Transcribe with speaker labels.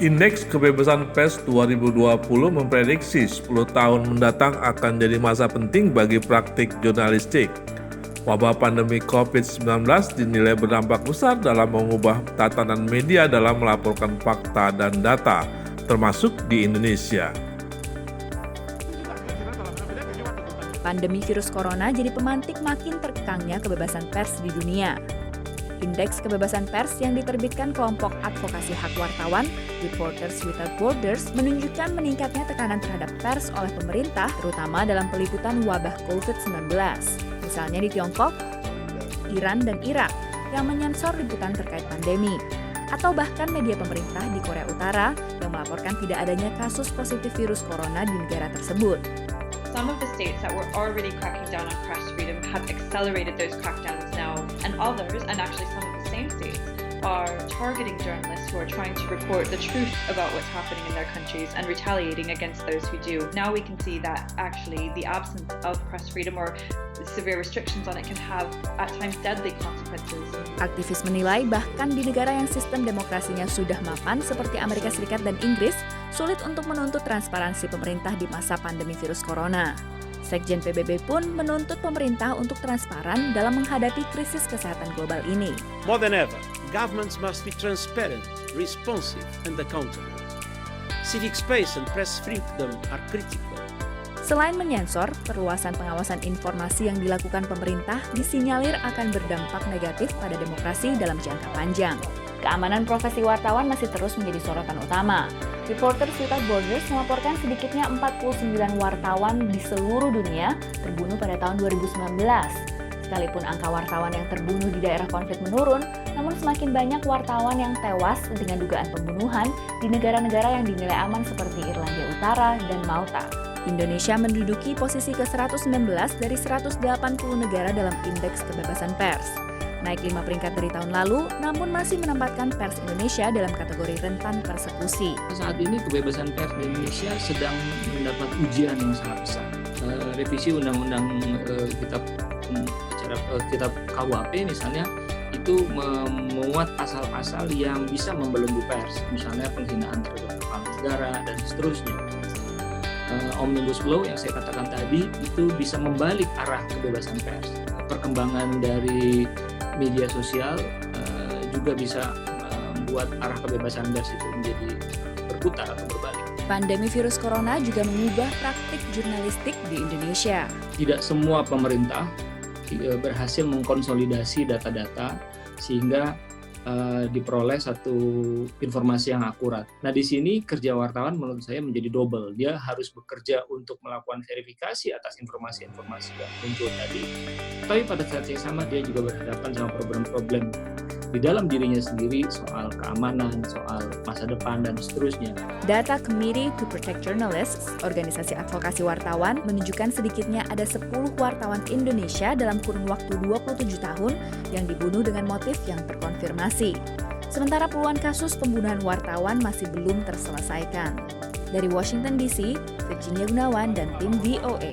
Speaker 1: Indeks Kebebasan Pers 2020 memprediksi 10 tahun mendatang akan jadi masa penting bagi praktik jurnalistik. Wabah pandemi COVID-19 dinilai berdampak besar dalam mengubah tatanan media dalam melaporkan fakta dan data, termasuk di Indonesia.
Speaker 2: Pandemi virus corona jadi pemantik makin terkekangnya kebebasan pers di dunia. Indeks Kebebasan Pers yang diterbitkan kelompok advokasi hak wartawan, Reporters Without Borders, menunjukkan meningkatnya tekanan terhadap pers oleh pemerintah, terutama dalam peliputan wabah COVID-19. Misalnya di Tiongkok, Iran, dan Irak, yang menyensor liputan terkait pandemi. Atau bahkan media pemerintah di Korea Utara yang melaporkan tidak adanya kasus positif virus corona di negara tersebut.
Speaker 3: Some of the states that were already cracking down on press freedom have accelerated those crackdowns now, and others, and actually some of the same states, are targeting journalists who are trying to report the truth about what's happening in their countries and retaliating against those who do. Now we can see that actually the absence of press freedom or severe restrictions on it can have at times deadly consequences.
Speaker 2: Aktivis menilai bahkan di negara yang sistem demokrasinya sudah mapan seperti Amerika Serikat dan Inggris, sulit untuk menuntut transparansi pemerintah di masa pandemi virus corona. Sekjen PBB pun menuntut pemerintah untuk transparan dalam menghadapi krisis kesehatan global ini.
Speaker 4: More than ever, governments must be transparent, responsive, and accountable. Civic space and press freedom are critical.
Speaker 2: Selain menyensor, perluasan pengawasan informasi yang dilakukan pemerintah disinyalir akan berdampak negatif pada demokrasi dalam jangka panjang. Keamanan profesi wartawan masih terus menjadi sorotan utama. Reporters Without Borders melaporkan sedikitnya 49 wartawan di seluruh dunia terbunuh pada tahun 2019. Sekalipun angka wartawan yang terbunuh di daerah konflik menurun, namun semakin banyak wartawan yang tewas dengan dugaan pembunuhan di negara-negara yang dinilai aman seperti Irlandia Utara dan Malta. Indonesia menduduki posisi ke-119 dari 180 negara dalam Indeks Kebebasan Pers. Naik 5 peringkat dari tahun lalu, namun masih menempatkan pers Indonesia dalam kategori rentan persekusi.
Speaker 5: Saat ini kebebasan pers di Indonesia sedang mendapat ujian yang sangat besar. Revisi Undang-Undang Kitab KUHP misalnya itu memuat pasal-pasal yang bisa membelenggu pers, misalnya penghinaan terhadap kepala negara dan seterusnya. Omnibus Law yang saya katakan tadi itu bisa membalik arah kebebasan pers. Perkembangan dari media sosial juga bisa membuat arah kebebasan pers itu menjadi berputar atau berbalik.
Speaker 2: Pandemi virus corona juga mengubah praktik jurnalistik di Indonesia.
Speaker 5: Tidak semua pemerintah berhasil mengkonsolidasi data-data sehingga diperoleh satu informasi yang akurat. Nah, di sini kerja wartawan menurut saya menjadi double. Dia harus bekerja untuk melakukan verifikasi atas informasi-informasi yang muncul tadi. Tapi pada saat yang sama dia juga berhadapan sama problem-problem di dalam dirinya sendiri soal keamanan, soal masa depan, dan seterusnya.
Speaker 2: Data Committee to Protect Journalists, organisasi advokasi wartawan, menunjukkan sedikitnya ada 10 wartawan Indonesia dalam kurun waktu 27 tahun yang dibunuh dengan motif yang terkonfirmasi. Sementara puluhan kasus pembunuhan wartawan masih belum terselesaikan. Dari Washington DC, Virginia Gunawan dan tim VOA.